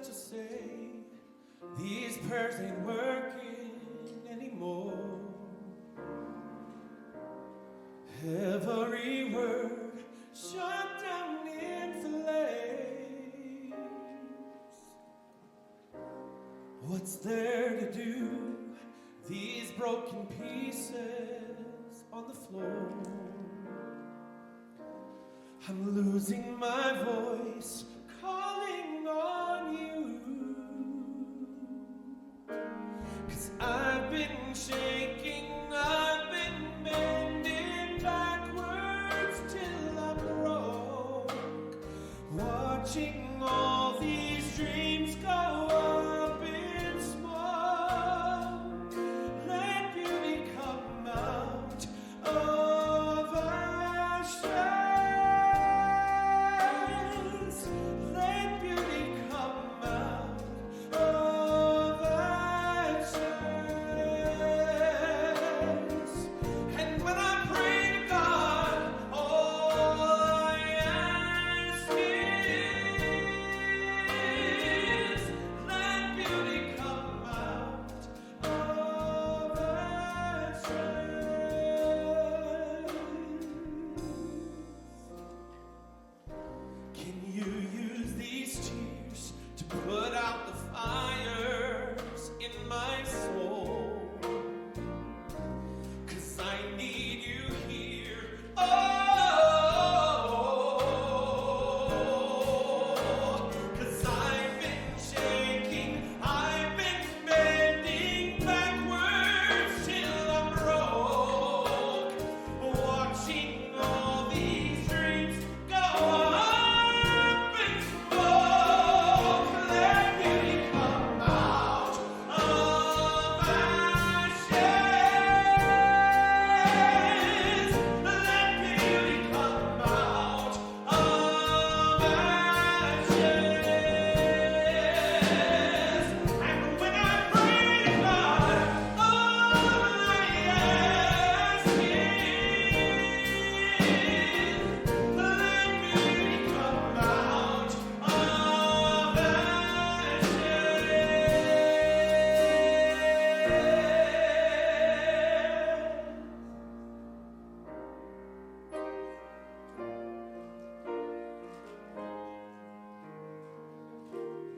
to say these prayers ain't working anymore. Every word shut down in flames. What's there to do? These broken pieces on the floor. I'm losing my voice, calling on you. 'Cause I've been shaking, I've been bending backwards till I broke. Watching all these dreams go up in smoke. Let beauty come out of ashes. Let beauty come out of ashes. And when I pray to God, all I ask is, let beauty come out of ashes. Can you use these tears to put out the fires in my soul? 'Cause I need you here. Oh, 'cause I've been shaking, I've been bending backwards till I'm broke. Watching all these dreams go up in smoke. Let beauty come out of ashes. Let beauty come out of ashes. And when I pray to God, all I ask is, let beauty come out of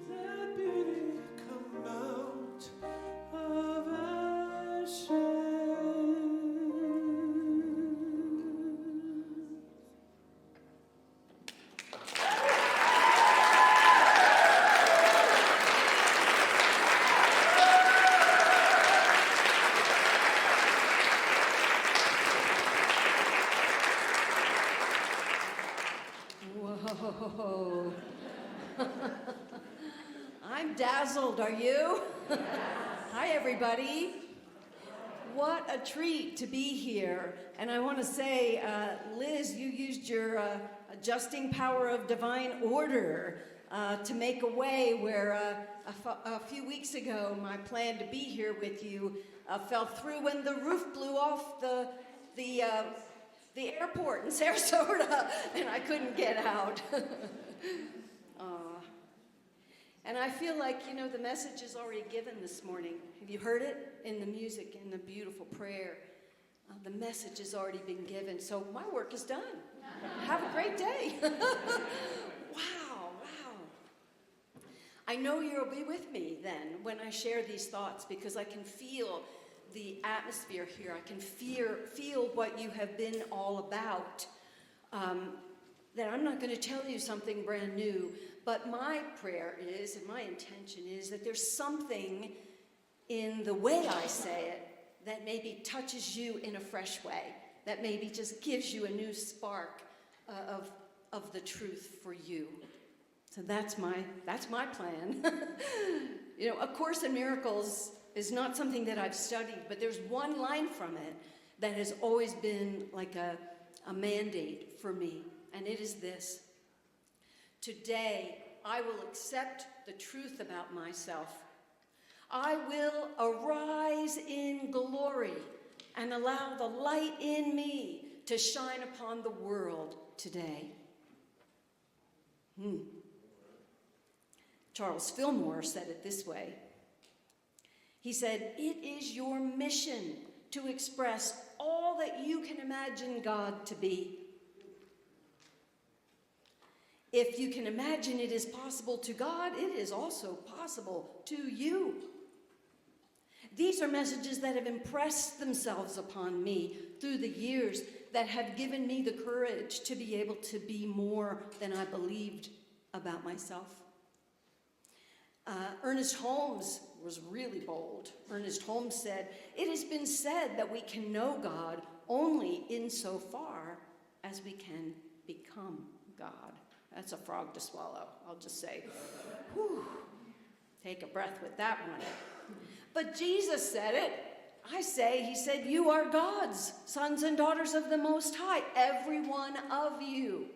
Let beauty come out of ashes. Whoa. I'm dazzled, are you? Hi, everybody. What a treat to be here. And I want to say, Liz, you used your adjusting power of divine order to make a way where a few weeks ago my plan to be here with you fell through when the roof blew off the airport in Sarasota, and I couldn't get out. And I feel like, the message is already given this morning. Have you heard it? In the music, in the beautiful prayer. The message has already been given, so my work is done. Have a great day. Wow. I know you'll be with me then when I share these thoughts, because I can feel the atmosphere here. I can feel what you have been all about. That I'm not going to tell you something brand new, but my prayer is, and my intention is, that there's something in the way I say it that maybe touches you in a fresh way, that maybe just gives you a new spark of the truth for you. So that's my plan. A Course in Miracles is not something that I've studied, but there's one line from it that has always been like a mandate for me, and it is this: today I will accept the truth about myself. I will arise in glory and allow the light in me to shine upon the world today. Charles Fillmore said it this way. He said, "It is your mission to express all that you can imagine God to be. If you can imagine it is possible to God, it is also possible to you." These are messages that have impressed themselves upon me through the years, that have given me the courage to be able to be more than I believed about myself. Ernest Holmes was really bold. Ernest Holmes said, "It has been said that we can know God only insofar as we can become God." That's a frog to swallow, I'll just say. Whew. Take a breath with that one. But Jesus said it. I say, he said, "You are God's sons and daughters of the Most High, every one of you."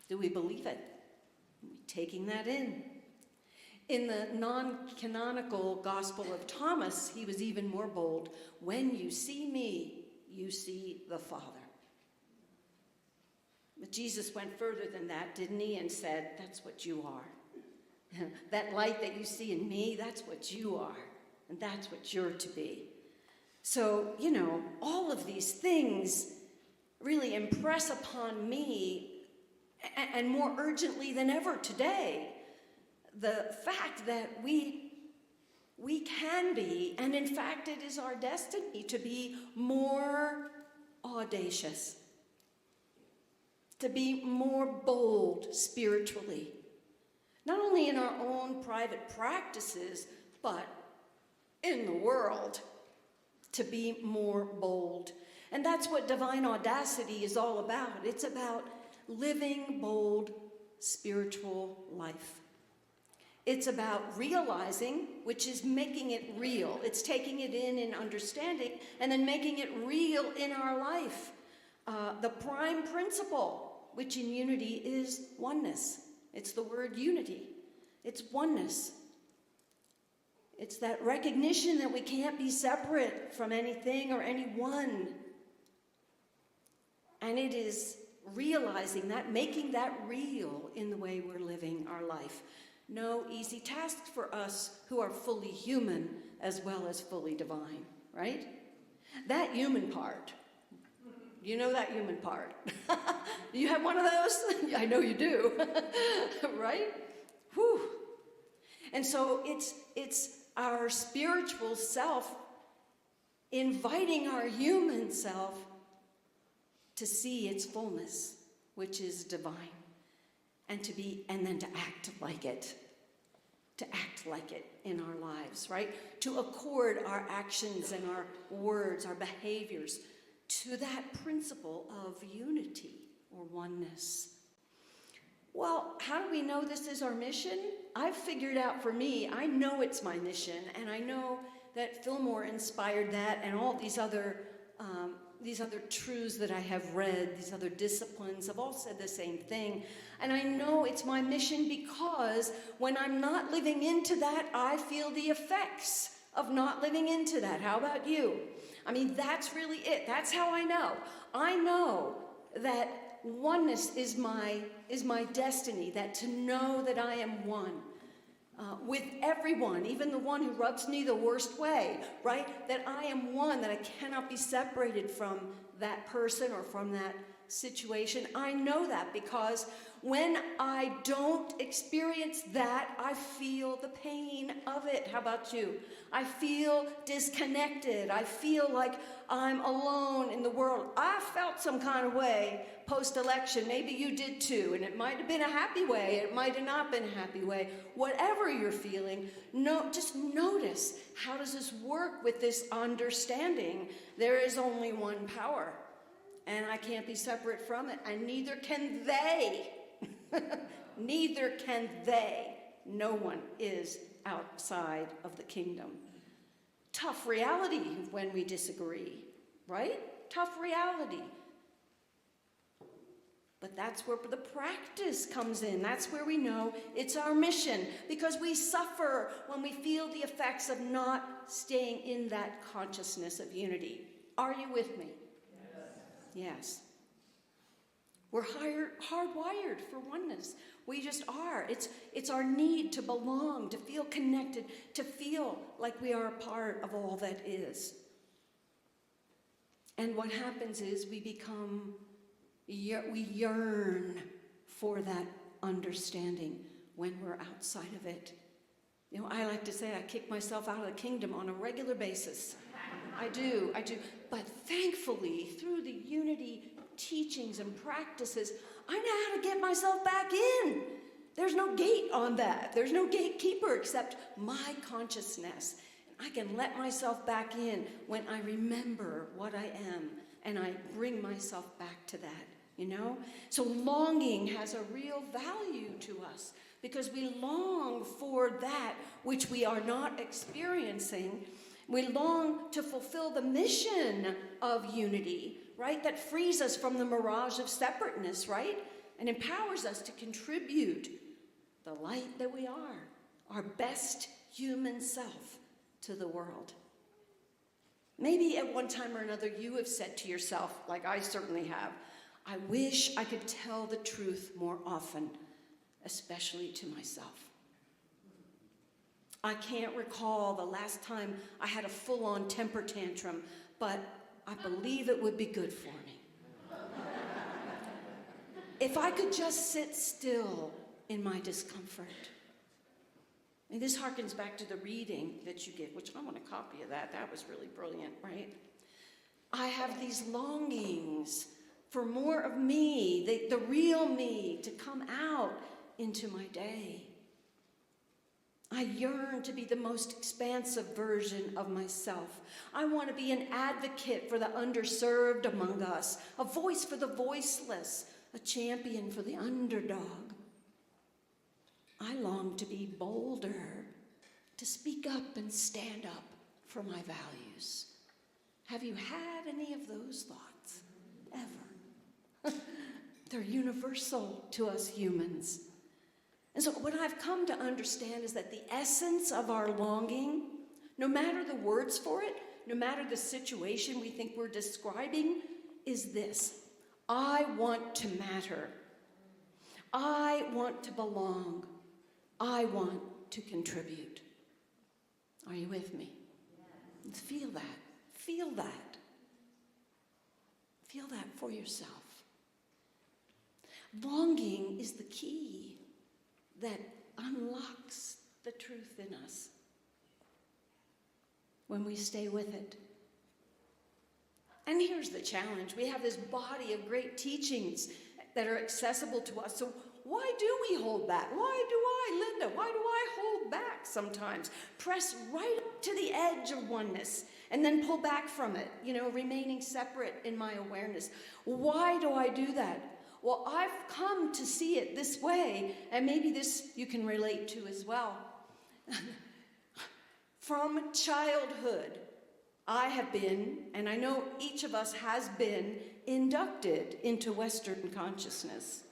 Do we believe it? Are we taking that in? In the non-canonical Gospel of Thomas, he was even more bold. "When you see me, you see the Father." But Jesus went further than that, didn't he? And said, "That's what you are. That light that you see in me, that's what you are. And that's what you're to be." So, all of these things really impress upon me, and more urgently than ever today, the fact that we can be, and in fact it is our destiny to be more audacious, to be more bold spiritually, not only in our own private practices, but in the world, to be more bold. And that's what divine audacity is all about. It's about living bold spiritual life. It's about realizing, which is making it real. It's taking it in and understanding, and then making it real in our life. The prime principle, which in unity is oneness. It's the word unity. It's oneness. It's that recognition that we can't be separate from anything or anyone. And it is realizing that, making that real in the way we're living our life. No easy task for us who are fully human as well as fully divine, right? That human part. You know that human part. You have one of those? I know you do. Right? Whew. And so it's our spiritual self inviting our human self to see its fullness, which is divine, and then to act like it. To act like it in our lives, right? To accord our actions and our words, our behaviors to that principle of unity or oneness. Well, how do we know this is our mission? I've figured out for me, I know it's my mission, and I know that Fillmore inspired that, and all these other truths that I have read, these other disciplines have all said the same thing. And I know it's my mission because when I'm not living into that, I feel the effects of not living into that. How about you? I mean, that's really it. That's how I know. I know that oneness is my destiny, that to know that I am one with everyone, even the one who rubs me the worst way, right? That I am one, that I cannot be separated from that person or from that situation. I know that because when I don't experience that, I feel the pain of it. How about you? I feel disconnected. I feel like I'm alone in the world. I felt some kind of way post-election. Maybe you did too, and it might have been a happy way. It might have not been a happy way. Whatever you're feeling, just notice, how does this work with this understanding? There is only one power, and I can't be separate from it, and neither can they. Neither can they. No one is outside of the kingdom. Tough reality when we disagree, right? Tough reality. But that's where the practice comes in. That's where we know it's our mission, because we suffer when we feel the effects of not staying in that consciousness of unity. Are you with me? Yes. We're hardwired for oneness. We just are. It's our need to belong, to feel connected, to feel like we are a part of all that is. And what happens is we yearn for that understanding when we're outside of it. You know, I like to say I kick myself out of the kingdom on a regular basis. I do. But thankfully, through the unity teachings and practices, I know how to get myself back in. There's no gate on that. There's no gatekeeper except my consciousness. I can let myself back in when I remember what I am, and I bring myself back to that, you know? So longing has a real value to us because we long for that which we are not experiencing. We long to fulfill the mission of unity, right? That frees us from the mirage of separateness, right? And empowers us to contribute the light that we are, our best human self, to the world. Maybe at one time or another you have said to yourself, like I certainly have, I wish I could tell the truth more often, especially to myself. I can't recall the last time I had a full-on temper tantrum, but I believe it would be good for me. If I could just sit still in my discomfort. And this harkens back to the reading that you gave, which I want a copy of that. That was really brilliant, right? I have these longings for more of me, the real me, to come out into my day. I yearn to be the most expansive version of myself. I want to be an advocate for the underserved among us, a voice for the voiceless, a champion for the underdog. I long to be bolder, to speak up and stand up for my values. Have you had any of those thoughts? Ever? They're universal to us humans. And so what I've come to understand is that the essence of our longing, no matter the words for it, no matter the situation we think we're describing, is this: I want to matter. I want to belong. I want to contribute. Are you with me? Let's feel that. Feel that. Feel that for yourself. Longing is the key that unlocks the truth in us when we stay with it. And here's the challenge. We have this body of great teachings that are accessible to us. So why do we hold back? Linda, why do I hold back sometimes? Press right up to the edge of oneness and then pull back from it, remaining separate in my awareness. Why do I do that? Well, I've come to see it this way, and maybe this you can relate to as well. From childhood, I have been, and I know each of us has been, inducted into Western consciousness.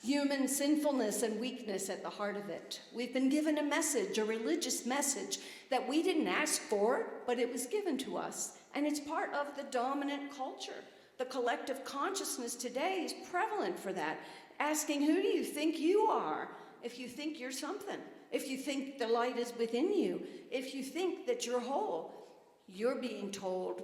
Human sinfulness and weakness at the heart of it. We've been given a message, a religious message, that we didn't ask for, but it was given to us. And it's part of the dominant culture. The collective consciousness today is prevalent for that. Asking, who do you think you are? If you think you're something. If you think the light is within you. If you think that you're whole. You're being told,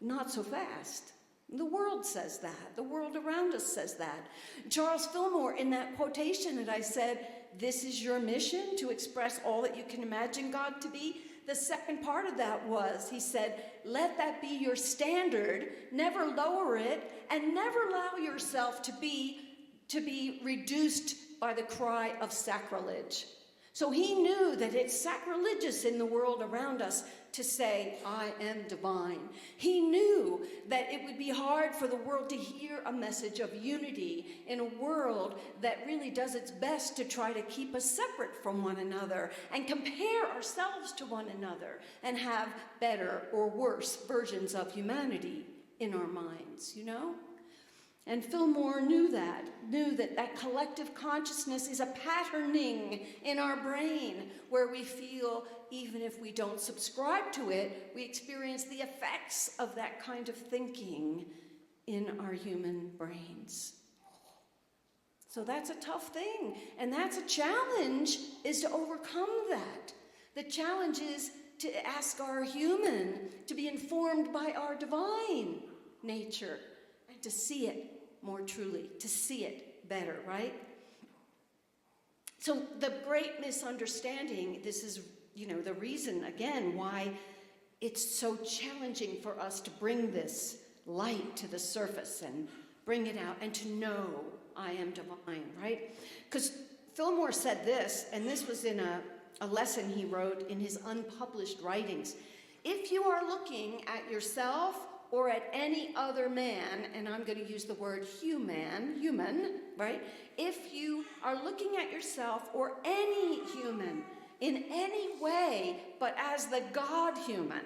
not so fast. The world says that. The world around us says that. Charles Fillmore, in that quotation that I said, this is your mission, to express all that you can imagine God to be. The second part of that was, he said, let that be your standard, never lower it, and never allow yourself to be reduced by the cry of sacrilege. So he knew that it's sacrilegious in the world around us to say, I am divine. He knew that it would be hard for the world to hear a message of unity in a world that really does its best to try to keep us separate from one another and compare ourselves to one another and have better or worse versions of humanity in our minds, And Fillmore knew that that collective consciousness is a patterning in our brain where we feel, even if we don't subscribe to it, we experience the effects of that kind of thinking in our human brains. So that's a tough thing, and that's a challenge, is to overcome that. The challenge is to ask our human to be informed by our divine nature and to see it more truly, to see it better, right? So the great misunderstanding, this is, the reason, again, why it's so challenging for us to bring this light to the surface and bring it out and to know I am divine, right? Because Fillmore said this, and this was in a lesson he wrote in his unpublished writings. If you are looking at yourself or at any other man, and I'm going to use the word human, right? If you are looking at yourself or any human in any way, but as the God human,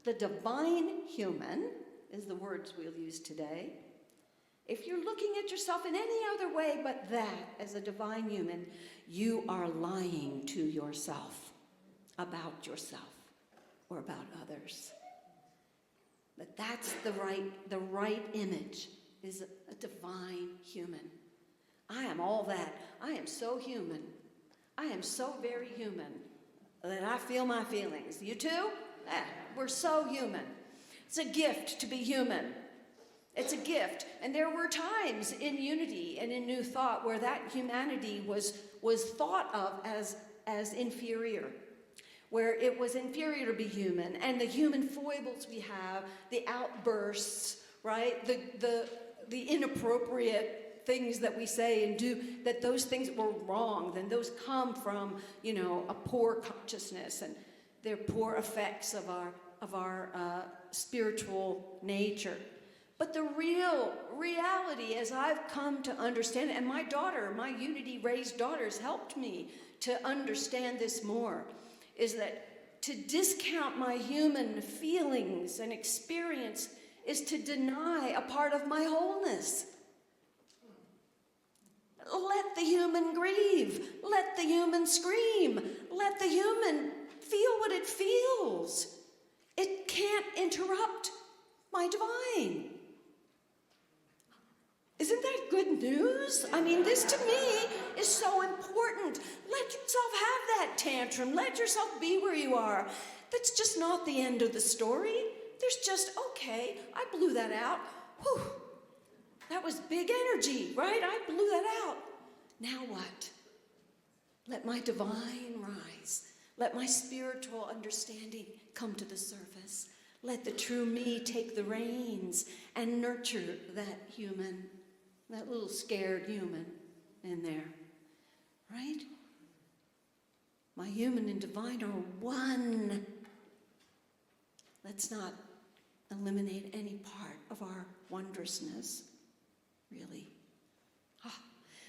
the divine human is the words we'll use today. If you're looking at yourself in any other way but that as a divine human, you are lying to yourself about yourself or about others. But that's the right image, is a divine human. I am all that. I am so human. I am so very human that I feel my feelings. You too? We're so human. It's a gift to be human. It's a gift. And there were times in Unity and in New Thought where that humanity was thought of as inferior, where it was inferior to be human. And the human foibles we have, the outbursts, right? The inappropriate things that we say and do, that those things were wrong, then those come from, a poor consciousness, and they're poor effects of our spiritual nature. But the real reality, as I've come to understand, and my Unity-raised daughters helped me to understand this more, is that to discount my human feelings and experience is to deny a part of my wholeness. Let the human grieve. Let the human scream. Let the human feel what it feels. It can't interrupt my divine. Isn't that good news? I mean, this to me is so important. Let yourself have that tantrum. Let yourself be where you are. That's just not the end of the story. There's just, okay, I blew that out. Whew. That was big energy, right? I blew that out. Now what? Let my divine rise. Let my spiritual understanding come to the surface. Let the true me take the reins and nurture that human, that little scared human in there, right? My human and divine are one. Let's not eliminate any part of our wondrousness, really.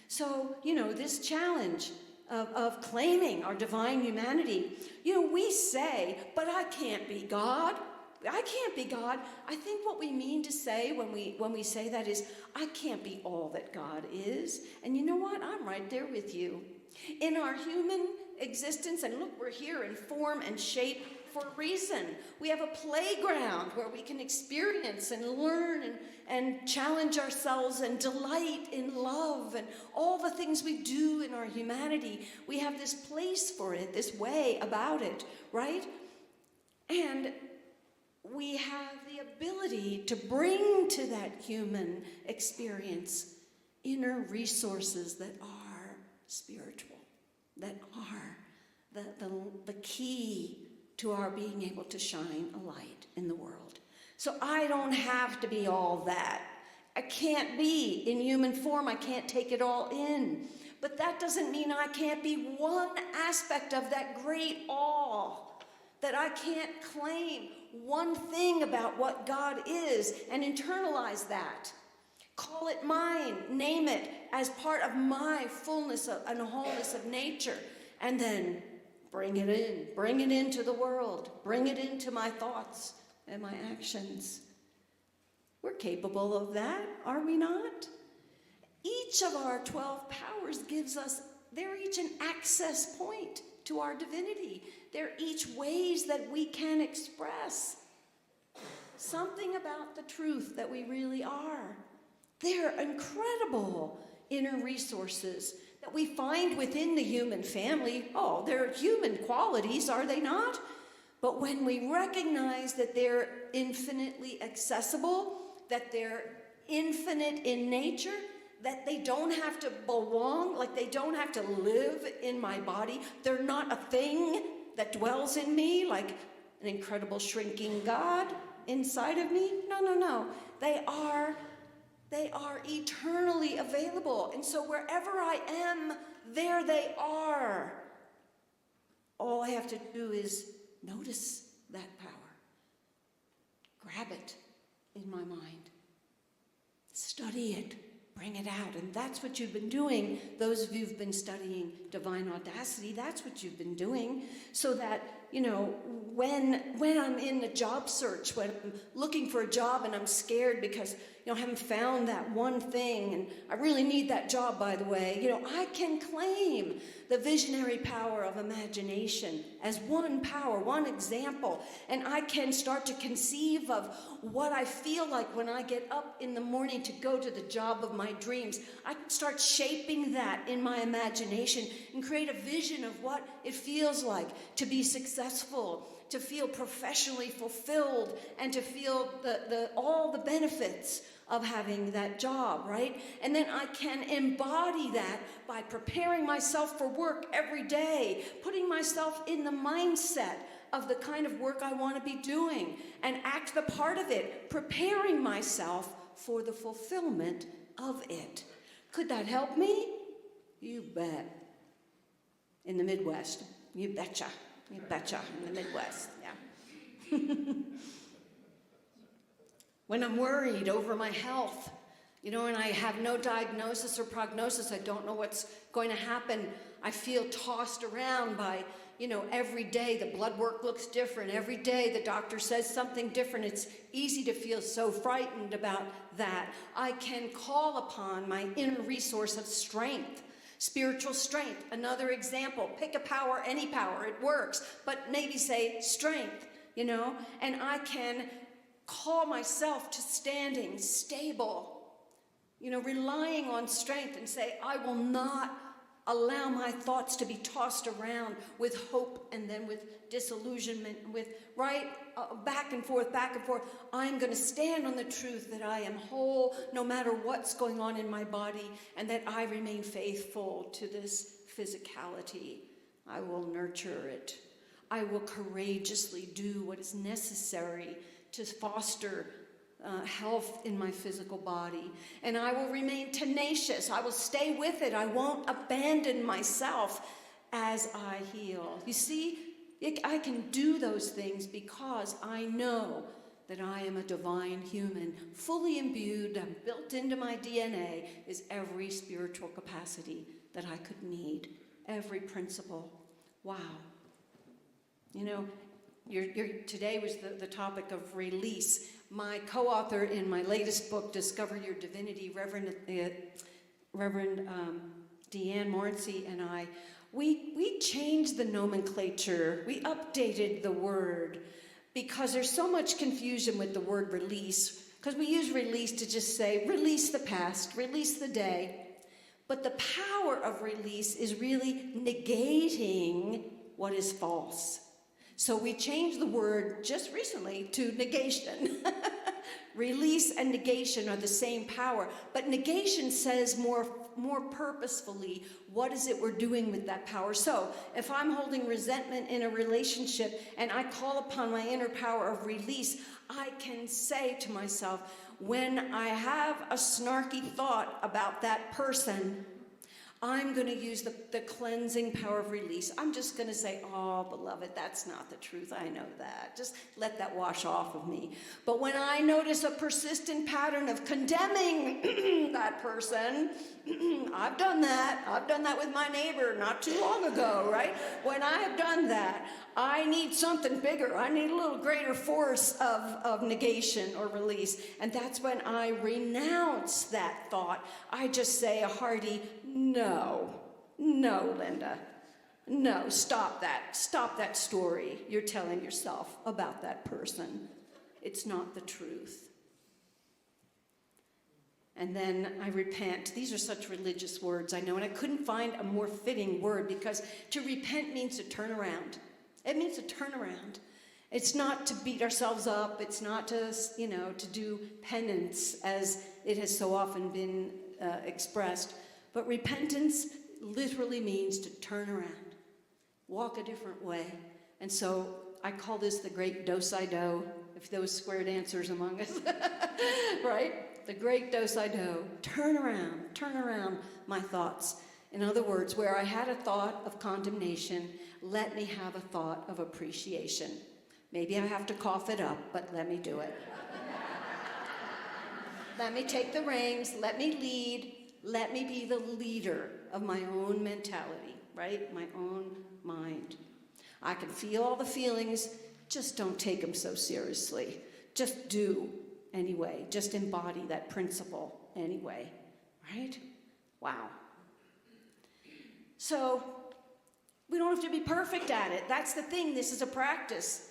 So, this challenge of claiming our divine humanity, we say, but I can't be God. I can't be God. I think what we mean to say when we say that is, I can't be all that God is. And you know what? I'm right there with you. In our human existence, and look, we're here in form and shape for a reason. We have a playground where we can experience and learn and challenge ourselves and delight in love and all the things we do in our humanity. We have this place for it, this way about it, right? And we have the ability to bring to that human experience inner resources that are spiritual, that are the key to our being able to shine a light in the world. So I don't have to be all that. I can't be in human form. I can't take it all in. But that doesn't mean I can't be one aspect of that great all, that I can't claim one thing about what God is and internalize that. Call it mine, name it as part of my fullness and wholeness of nature, and then bring it into the world, bring it into my thoughts and my actions. We're capable of that, are we not? Each of our 12 powers they're each an access point to our divinity. They're each ways that we can express something about the truth that we really are. They're incredible inner resources that we find within the human family. Oh, they're human qualities, are they not? But when we recognize that they're infinitely accessible, that they're infinite in nature, that they don't have to belong, like they don't have to live in my body, they're not a thing that dwells in me, like an incredible shrinking God inside of me. No. They are eternally available. And so wherever I am, there they are. All I have to do is notice that power. Grab it in my mind. Study it. Bring it out. And that's what you've been doing. Those of you who've been studying Divine Audacity, that's what you've been doing. So that, when I'm in the job search, when I'm looking for a job and I'm scared because, I haven't found that one thing, and I really need that job, by the way, I can claim the visionary power of imagination as one power, one example, and I can start to conceive of what I feel like when I get up in the morning to go to the job of my dreams. I can start shaping that in my imagination and create a vision of what it feels like to be successful, to feel professionally fulfilled, and to feel all the benefits of having that job, right? And then I can embody that by preparing myself for work every day, putting myself in the mindset of the kind of work I want to be doing, and act the part of it, preparing myself for the fulfillment of it. Could that help me? You bet. In the Midwest, you betcha. You betcha, in the Midwest, yeah. When I'm worried over my health, and I have no diagnosis or prognosis, I don't know what's going to happen, I feel tossed around by, every day the blood work looks different. Every day the doctor says something different. It's easy to feel so frightened about that. I can call upon my inner resource of strength. Spiritual strength, another example. Pick a power, any power, it works. But maybe say strength, and I can call myself to standing stable, relying on strength, and say, I will not allow my thoughts to be tossed around with hope and then with disillusionment, with back and forth. I'm going to stand on the truth that I am whole no matter what's going on in my body, and that I remain faithful to this physicality. I will nurture it. I will courageously do what is necessary to foster health in my physical body. And I will remain tenacious. I will stay with it. I won't abandon myself as I heal. You see, I can do those things because I know that I am a divine human, fully imbued and built into my DNA is every spiritual capacity that I could need, every principle. Wow. Today was the topic of release. My co-author in my latest book, Discover Your Divinity, Reverend Deanne Morency and I, we changed the nomenclature. We updated the word because there's so much confusion with the word release, because we use release to just say, release the past, release the day. But the power of release is really negating what is false. So we changed the word just recently to negation. Release and negation are the same power, but negation says more purposefully, what is it we're doing with that power? So if I'm holding resentment in a relationship and I call upon my inner power of release, I can say to myself, when I have a snarky thought about that person, I'm going to use the cleansing power of release. I'm just going to say, oh, beloved, that's not the truth. I know that. Just let that wash off of me. But when I notice a persistent pattern of condemning that person, I've done that. I've done that with my neighbor not too long ago, right? When I have done that, I need something bigger. I need a little greater force of negation or release. And that's when I renounce that thought. I just say a hearty, no, Linda. No, stop that. Stop that story you're telling yourself about that person. It's not the truth. And then I repent. These are such religious words, I know, and I couldn't find a more fitting word, because to repent means to turn around. It means to turn around. It's not to beat ourselves up. It's not to, to do penance, as it has so often been expressed. But repentance literally means to turn around, walk a different way. And so I call this the great do-si-do, if those square dancers among us, right? The great do-si-do. Turn around my thoughts. In other words, where I had a thought of condemnation, let me have a thought of appreciation. Maybe I have to cough it up, but let me do it. Let me take the reins, let me lead, let me be the leader of my own mentality, right? My own mind. I can feel all the feelings, just don't take them so seriously. Just do anyway. Just embody that principle anyway, right? Wow. So we don't have to be perfect at it. That's the thing. This is a practice.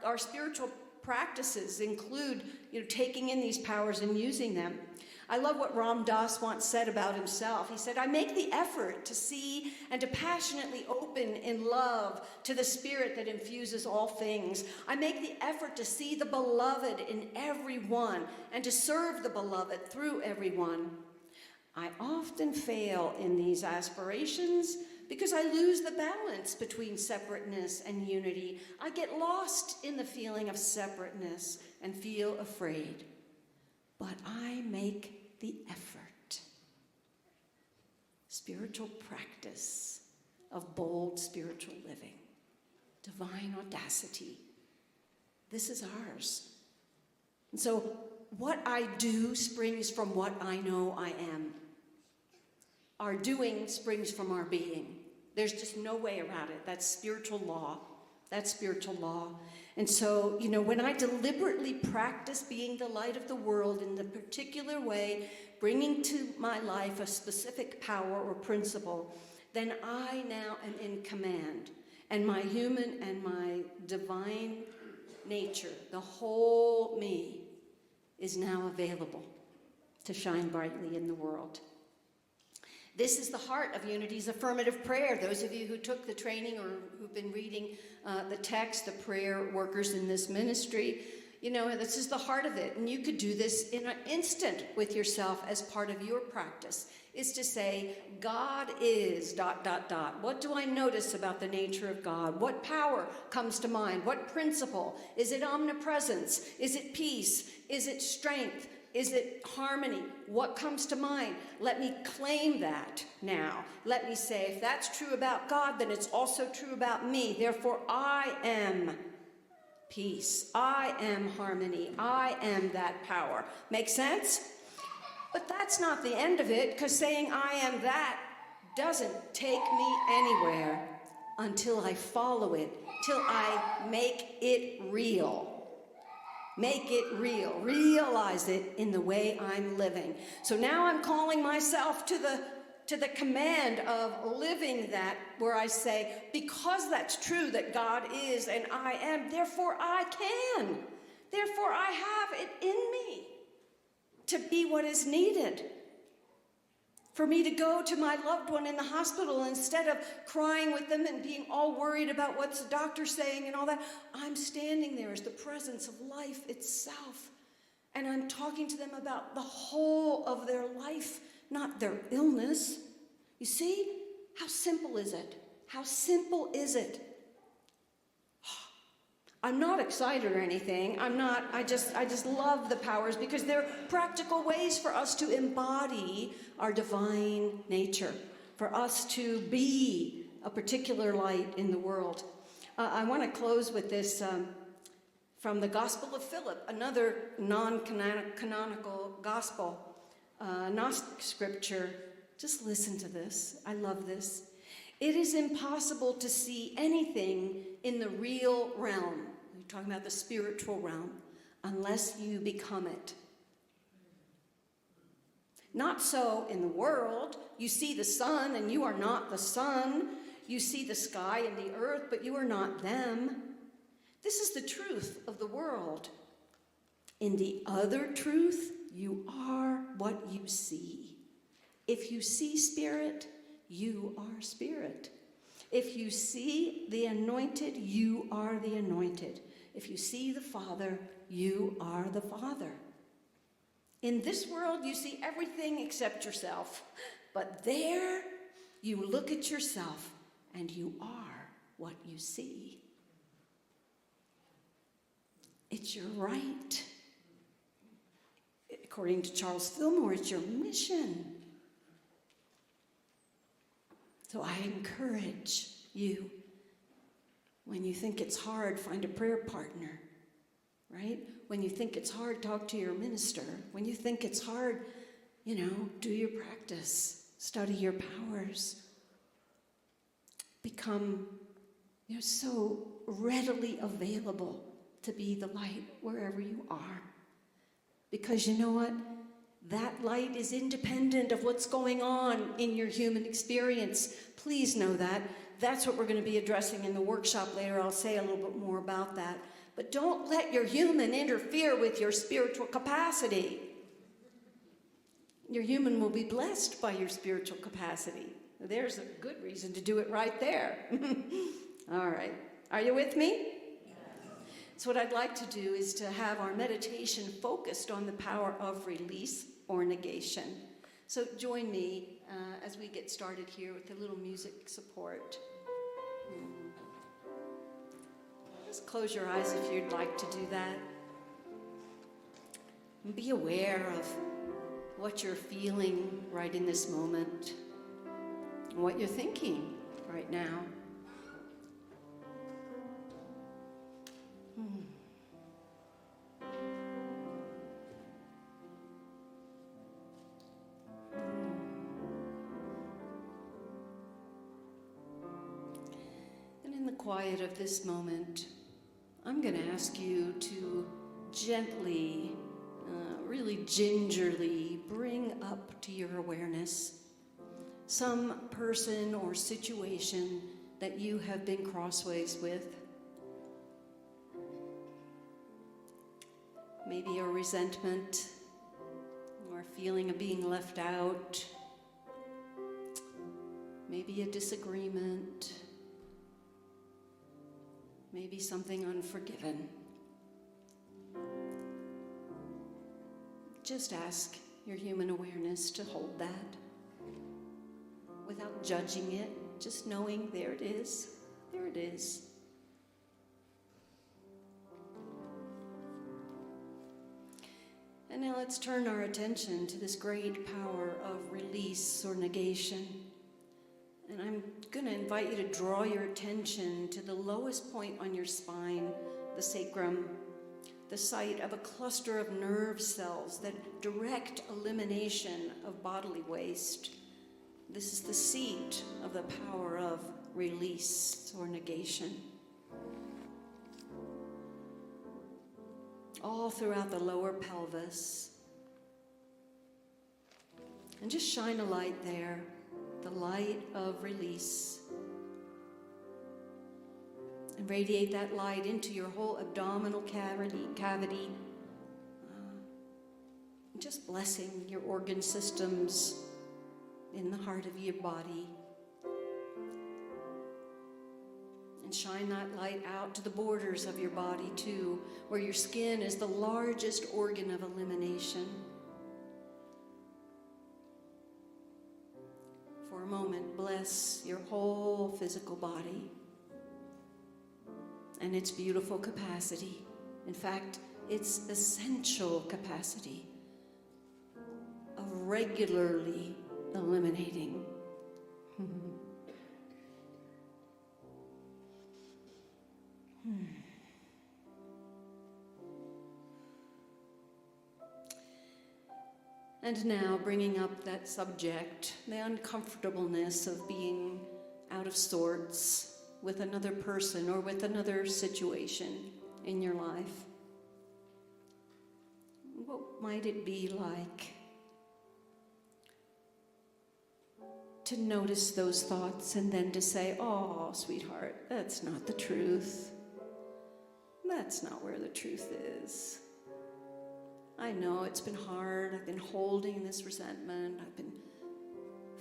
Our spiritual practices include, taking in these powers and using them. I love what Ram Dass once said about himself. He said, I make the effort to see and to passionately open in love to the spirit that infuses all things. I make the effort to see the beloved in everyone and to serve the beloved through everyone. I often fail in these aspirations because I lose the balance between separateness and unity. I get lost in the feeling of separateness and feel afraid. But I make the effort. Spiritual practice of bold spiritual living. Divine audacity. This is ours. And so what I do springs from what I know I am. Our doing springs from our being. There's just no way around it. That's spiritual law. That's spiritual law. And so, when I deliberately practice being the light of the world in the particular way, bringing to my life a specific power or principle, then I now am in command. And my human and my divine nature, the whole me, is now available to shine brightly in the world. This is the heart of Unity's affirmative prayer. Those of you who took the training or who've been reading the text, the prayer workers in this ministry, this is the heart of it. And you could do this in an instant with yourself as part of your practice, is to say, God is ... What do I notice about the nature of God? What power comes to mind? What principle? Is it omnipresence? Is it peace? Is it strength? Is it harmony? What comes to mind? Let me claim that now. Let me say, if that's true about God, then it's also true about me. Therefore, I am peace. I am harmony. I am that power. Make sense? But that's not the end of it, because saying I am that doesn't take me anywhere until I follow it, till I make it real. Make it real. Realize it in the way I'm living. So now I'm calling myself to the command of living that, where I say, because that's true that God is and I am, therefore I can. Therefore I have it in me to be what is needed. For me to go to my loved one in the hospital, instead of crying with them and being all worried about what's the doctor saying and all that, I'm standing there as the presence of life itself. And I'm talking to them about the whole of their life, not their illness. You see? How simple is it? How simple is it? I'm not excited or anything. I just love the powers, because they're practical ways for us to embody our divine nature, for us to be a particular light in the world. I want to close with this from the Gospel of Philip, another non-canonical gospel, Gnostic scripture. Just listen to this. I love this. It is impossible to see anything in the real realm, we're talking about the spiritual realm, unless you become it. Not so in the world. You see the sun and you are not the sun. You see the sky and the earth, but you are not them. This is the truth of the world. In the other truth, you are what you see. If you see spirit, you are spirit. If you see the anointed, you are the anointed. If you see the Father, you are the Father. In this world, you see everything except yourself. But there, you look at yourself, and you are what you see. It's your right. According to Charles Fillmore, it's your mission. So I encourage you, when you think it's hard, find a prayer partner, right? When you think it's hard, talk to your minister. When you think it's hard, do your practice, study your powers. Become, so readily available to be the light wherever you are. Because you know what? That light is independent of what's going on in your human experience. Please know that. That's what we're going to be addressing in the workshop later. I'll say a little bit more about that. But don't let your human interfere with your spiritual capacity. Your human will be blessed by your spiritual capacity. There's a good reason to do it right there. All right. Are you with me? So what I'd like to do is to have our meditation focused on the power of release or negation. So join me as we get started here with a little music support. Just close your eyes if you'd like to do that. And be aware of what you're feeling right in this moment, what you're thinking right now. And in the quiet of this moment, I'm going to ask you to gently, really gingerly bring up to your awareness some person or situation that you have been crossways with. Maybe a resentment or a feeling of being left out. Maybe a disagreement. Maybe something unforgiven. Just ask your human awareness to hold that without judging it, just knowing there it is. There it is. And now let's turn our attention to this great power of release or negation. And I'm going to invite you to draw your attention to the lowest point on your spine, the sacrum, the site of a cluster of nerve cells that direct elimination of bodily waste. This is the seat of the power of release or negation. All throughout the lower pelvis. And just shine a light there, the light of release. And radiate that light into your whole abdominal cavity. Just blessing your organ systems in the heart of your body. And shine that light out to the borders of your body too, where your skin is the largest organ of elimination. For a moment, bless your whole physical body and its beautiful capacity. In fact, its essential capacity of regularly eliminating. And now bringing up that subject, the uncomfortableness of being out of sorts with another person or with another situation in your life. What might it be like to notice those thoughts and then to say, "Oh, sweetheart, that's not the truth. That's not where the truth is." I know it's been hard. I've been holding this resentment. I've been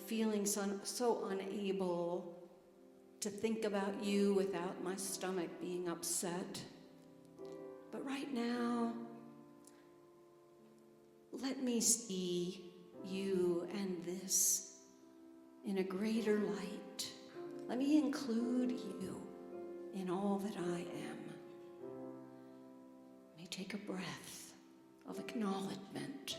feeling so unable to think about you without my stomach being upset. But right now, let me see you and this in a greater light. Let me include you in all that I am. Let me take a breath of acknowledgement.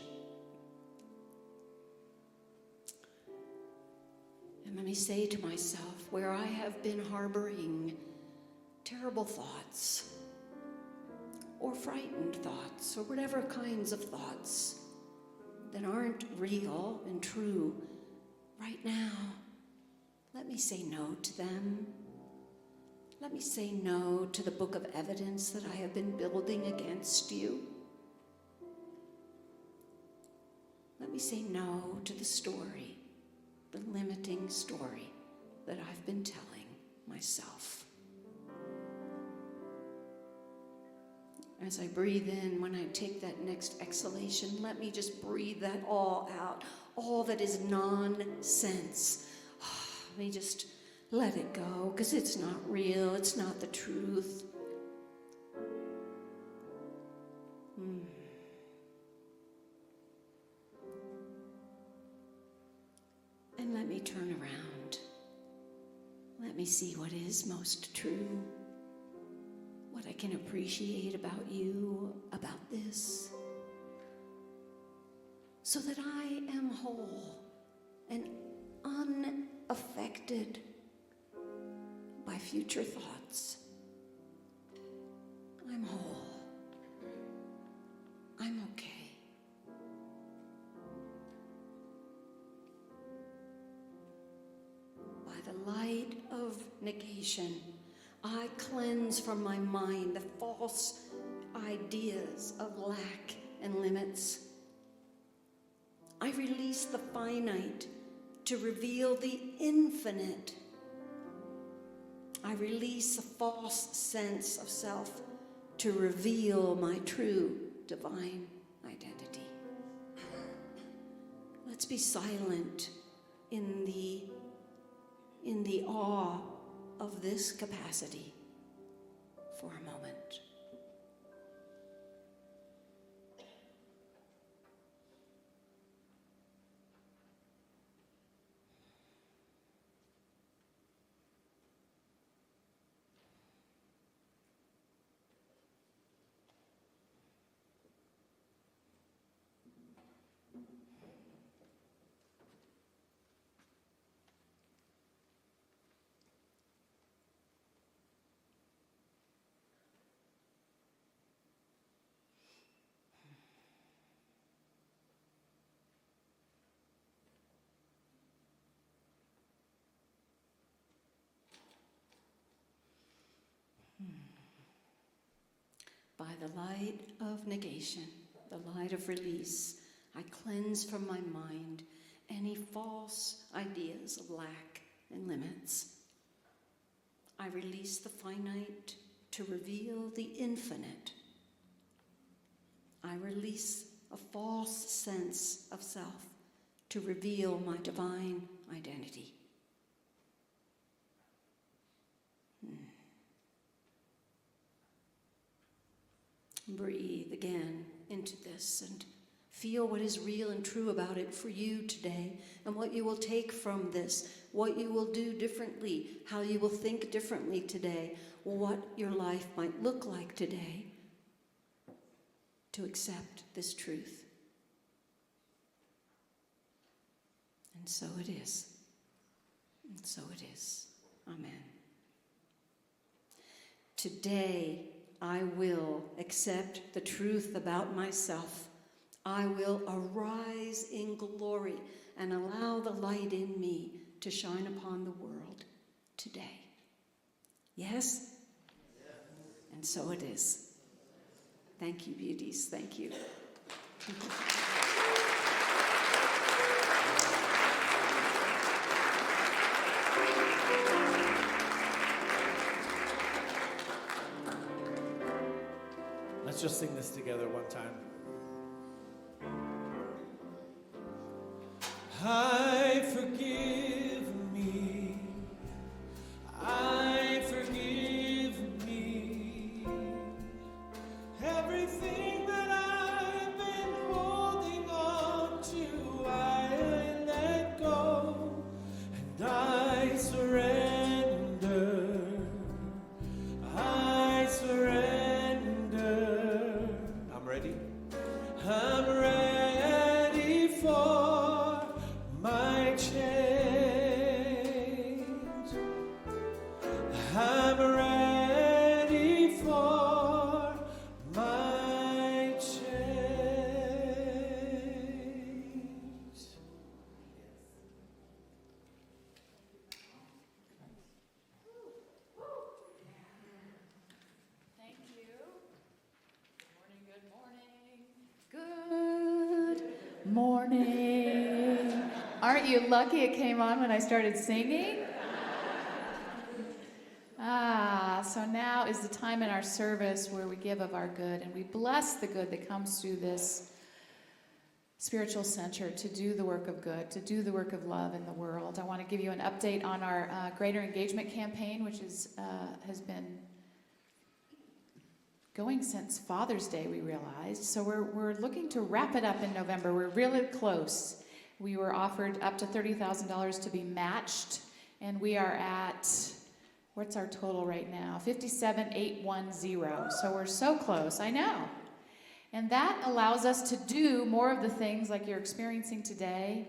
And let me say to myself, where I have been harboring terrible thoughts, or frightened thoughts, or whatever kinds of thoughts that aren't real and true, right now, let me say no to them. Let me say no to the book of evidence that I have been building against you. Let me say no to the story, the limiting story that I've been telling myself. As I breathe in, when I take that next exhalation, let me just breathe that all out, all that is nonsense. Let me just let it go, because it's not real, it's not the truth. And let me turn around. Let me see what is most true. What I can appreciate about you, about this, so that I am whole and unaffected by future thoughts. I'm whole. I'm okay. By the light of negation, I cleanse from my mind the false ideas of lack and limits. I release the finite to reveal the infinite. I release a false sense of self to reveal my true divine identity. Let's be silent in the awe of this capacity for a moment. By the light of negation, the light of release, I cleanse from my mind any false ideas of lack and limits. I release the finite to reveal the infinite. I release a false sense of self to reveal my divine identity. Breathe again into this and feel what is real and true about it for you today, and what you will take from this, what you will do differently, how you will think differently today, what your life might look like today to accept this truth. And so it is. And so it is. Amen. Today, I will accept the truth about myself. I will arise in glory and allow the light in me to shine upon the world today. Yes? And so it is. Thank you, beauties. Thank you. Let's just sing this together one time. I forgive me. I forgive me. Everything that I've been holding on to, I let go, and I surrender. I surrender. I'm ready. I'm ready for my change. I'm ready for my change. Thank you. Good morning, good morning. Good morning. Aren't you lucky it came on when I started singing? So now is the time in our service where we give of our good and we bless the good that comes through this spiritual center to do the work of good, to do the work of love in the world. I want to give you an update on our Greater Engagement campaign, which has been going since Father's Day, we realized. So we're looking to wrap it up in November. We're really close. We were offered up to $30,000 to be matched, and we are at, what's our total right now? 57,810. So we're so close, I know. And that allows us to do more of the things like you're experiencing today,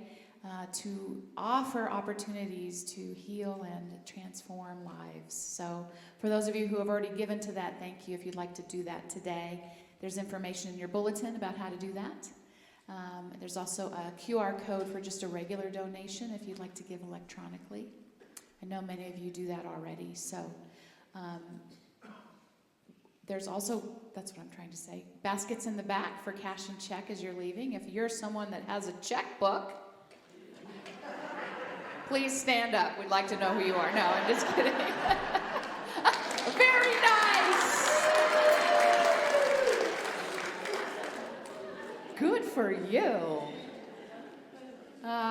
to offer opportunities to heal and transform lives. So for those of you who have already given to that, thank you. If you'd like to do that today, there's information in your bulletin about how to do that. There's also a QR code for just a regular donation if you'd like to give electronically. I know many of you do that already. So there's also, that's what I'm trying to say, baskets in the back for cash and check as you're leaving. If you're someone that has a checkbook, please stand up. We'd like to know who you are. No, I'm just kidding. Very nice. Good for you.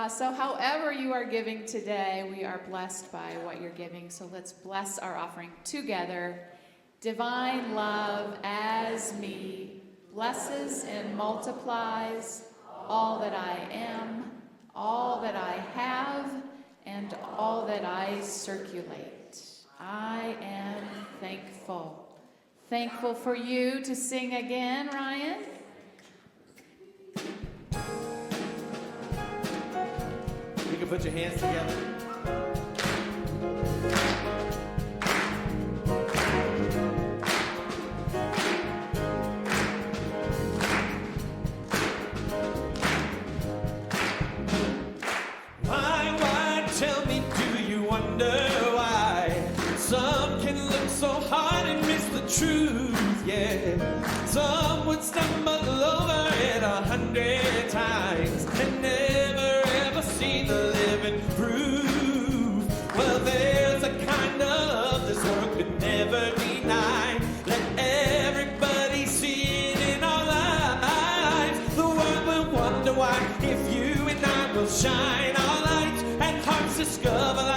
So however you are giving today, we are blessed by what you're giving. So let's bless our offering together. Divine love as me blesses and multiplies all that I am, all that I have, and all that I circulate. I am thankful. Thankful for you to sing again, Ryan. You can put your hands together. Why, tell me, do you wonder why? Some can look so hard and miss the truth, yeah. Some would stumble over it 100 times and never ever see the living proof. Well, there's a kind of this world could never deny. Let everybody see it in our lives. The world will wonder why if you and I will shine our light and hearts discover light.